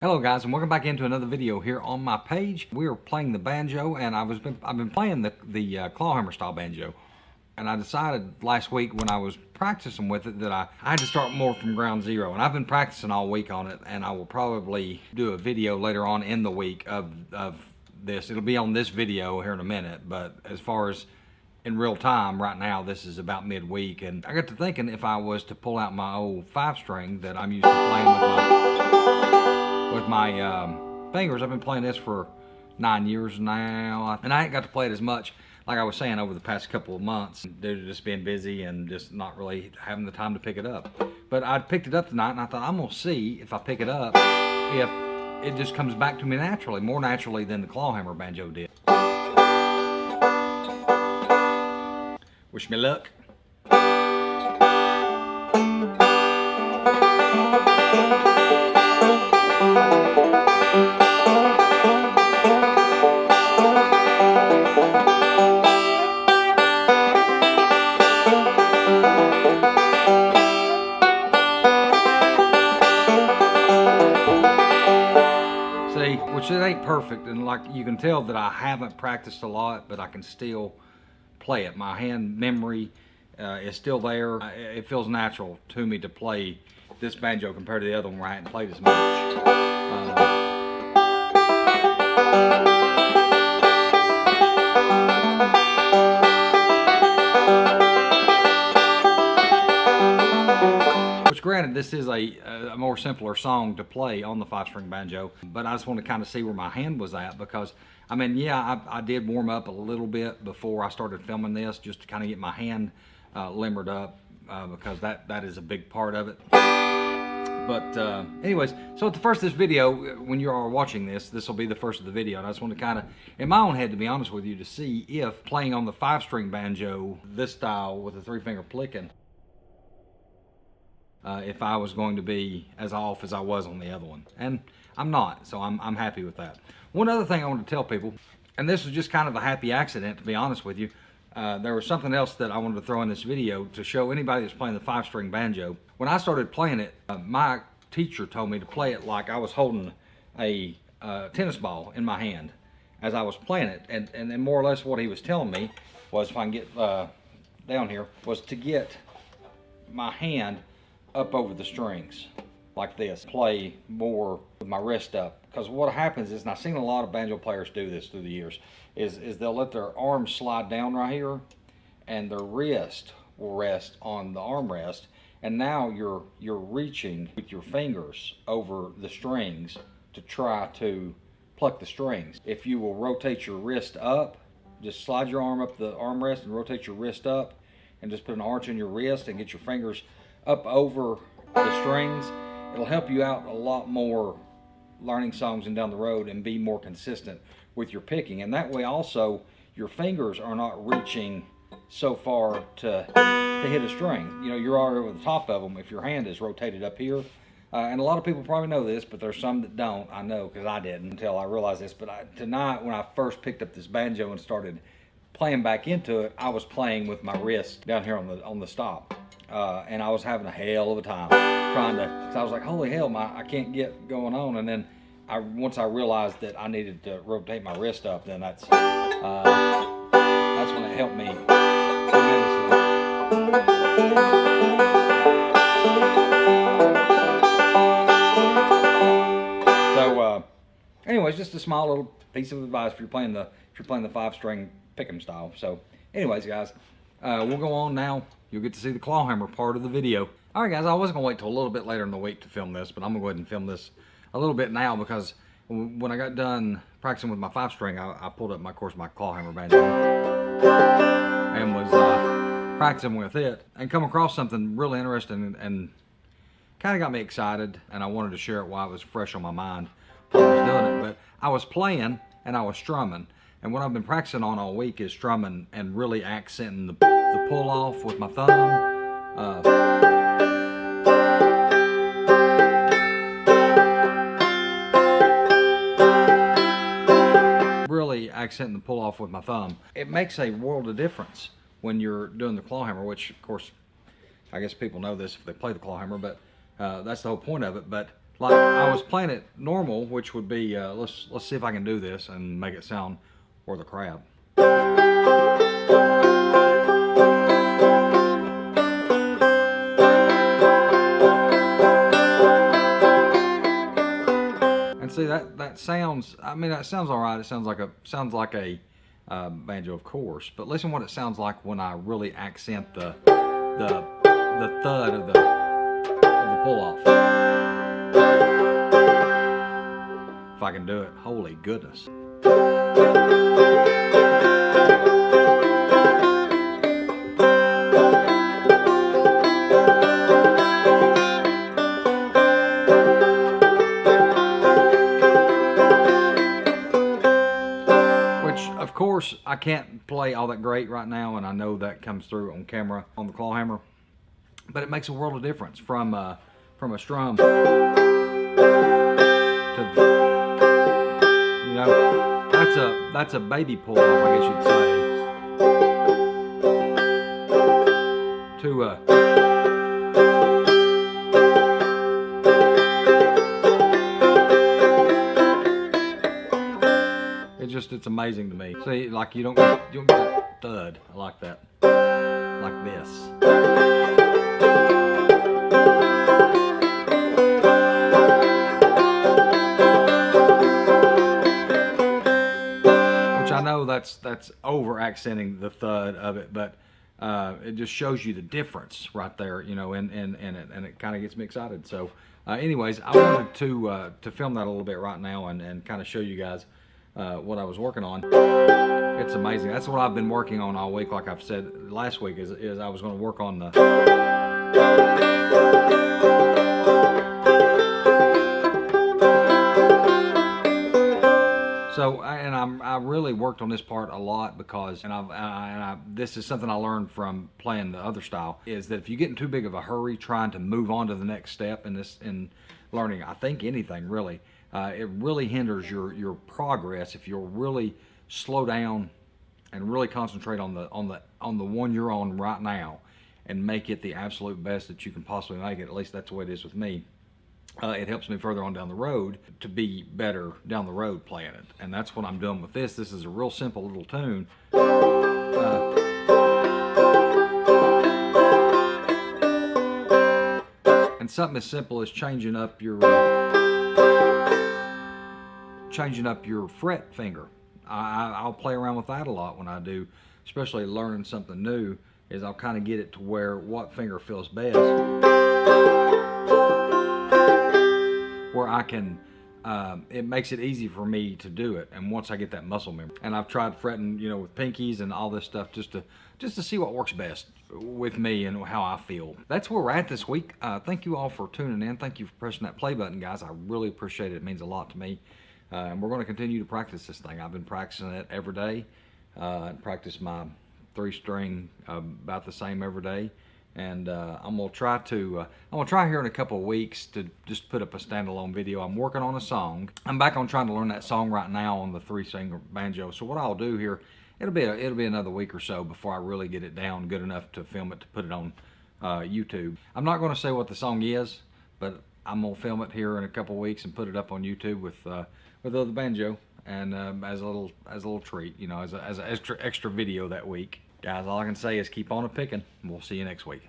Hello guys, and welcome back into another video here on my page. We are playing the banjo, and I've been playing the clawhammer style banjo. And I decided last week when I was practicing with it that I had to start more from ground zero. And I've been practicing all week on it, and I will probably do a video later on in the week of this. It'll be on this video here in a minute, but as far as in real time right now, this is about midweek. And I got to thinking, if I was to pull out my old 5-string that I'm used to playing with my fingers. I've been playing this for 9 years now, and I ain't got to play it as much, like I was saying, over the past couple of months due to just being busy and just not really having the time to pick it up. But I picked it up tonight, and I thought, I'm gonna see if I pick it up, if it just comes back to me naturally, more naturally than the clawhammer banjo did. Wish me luck. Which it ain't perfect, and like you can tell that I haven't practiced a lot, but I can still play it. My hand memory is still there. It feels natural to me to play this banjo compared to the other one where I hadn't played as much. Granted, this is a more simpler song to play on the 5-string banjo, but I just want to kind of see where my hand was at, because I mean, yeah, I did warm up a little bit before I started filming this, just to kind of get my hand limbered up, because that is a big part of it. But anyways, so at the first of this video, when you are watching this will be the first of the video, and I just want to kind of, in my own head, to be honest with you, to see if playing on the 5-string banjo, this style with a 3-finger plicking, if I was going to be as off as I was on the other one. And I'm not, so I'm happy with that. One other thing I want to tell people, and this was just kind of a happy accident, to be honest with you. There was something else that I wanted to throw in this video to show anybody that's playing the 5-string banjo. When I started playing it, my teacher told me to play it like I was holding a tennis ball in my hand as I was playing it. And then more or less what he was telling me was, if I can get down here, was to get my hand up over the strings like this, play more with my wrist up. Because what happens is, and I've seen a lot of banjo players do this through the years, is they'll let their arms slide down right here, and their wrist will rest on the armrest, and now you're reaching with your fingers over the strings to try to pluck the strings. If you will rotate your wrist up, just slide your arm up the armrest and rotate your wrist up, and just put an arch in your wrist and get your fingers up over the strings, it'll help you out a lot more learning songs and down the road, and be more consistent with your picking. And that way also your fingers are not reaching so far to hit a string. You know, you're already over the top of them if your hand is rotated up here. And a lot of people probably know this, but there's some that don't. I know, because I didn't until I realized this. But tonight, when I first picked up this banjo and started playing back into it, I was playing with my wrist down here on the stop. And I was having a hell of a time trying to, because I was like, holy hell, I can't get going on. And then once I realized that I needed to rotate my wrist up, then that's when it helped me tremendously. So, anyways, just a small little piece of advice if you're playing the 5-string pick'em style. So, anyways, guys, we'll go on now. You'll get to see the clawhammer part of the video. All right, guys, I wasn't gonna wait till a little bit later in the week to film this, but I'm gonna go ahead and film this a little bit now, because when I got done practicing with my 5-string, I pulled up, of course, my clawhammer banjo and was practicing with it, and come across something really interesting and kind of got me excited, and I wanted to share it while it was fresh on my mind while I was doing it. But I was playing and I was strumming, and what I've been practicing on all week is strumming and really accenting the pull off with my thumb. Really accenting the pull off with my thumb. It makes a world of difference when you're doing the clawhammer, which of course I guess people know this if they play the clawhammer, but that's the whole point of it. But like I was playing it normal, which would be, let's see if I can do this and make it sound worth a crap. And see that sounds, I mean, that sounds all right. It sounds like a banjo, of course, but listen what it sounds like when I really accent the thud of the pull off. If I can do it, holy goodness. Of course, I can't play all that great right now, and I know that comes through on camera on the clawhammer, but it makes a world of difference from a strum to, you know, that's a baby pull off, I guess you'd say, to it's amazing to me. See, like you don't get that thud. I like that. Like this. Which I know that's over accenting the thud of it, but it just shows you the difference right there, you know, and it kind of gets me excited. So anyways, I wanted to film that a little bit right now and kind of show you guys what I was working on. It's amazing. That's what I've been working on all week. Like I've said last week, is I was going to work on the I really worked on this part a lot because, this is something I learned from playing the other style, is that if you get in too big of a hurry trying to move on to the next step in learning, I think anything really, it really hinders your progress if you'll really slow down and really concentrate on the one you're on right now and make it the absolute best that you can possibly make it. At least that's the way it is with me. It helps me further on down the road to be better down the road playing it, and that's what I'm doing with this. This is a real simple little tune. And something as simple as changing up your fret finger. I'll play around with that a lot when I do, especially learning something new, is I'll kind of get it to where what finger feels best, where I can, it makes it easy for me to do it. And once I get that muscle memory, and I've tried fretting, you know, with pinkies and all this stuff just to see what works best with me and how I feel. That's where we're at this week. Thank you all for tuning in. Thank you for pressing that play button, guys. I really appreciate it. It means a lot to me. And we're going to continue to practice this thing. I've been practicing it every day. Practice my 3-string about the same every day. And I'm gonna try here in a couple of weeks to just put up a standalone video. I'm working on a song. I'm back on trying to learn that song right now on the 3-string banjo. So what I'll do here, it'll be another week or so before I really get it down good enough to film it to put it on YouTube. I'm not going to say what the song is, but I'm gonna film it here in a couple of weeks and put it up on YouTube with the banjo, and as a little treat, you know, as an extra video that week. Guys, all I can say is keep on a picking. We'll see you next week.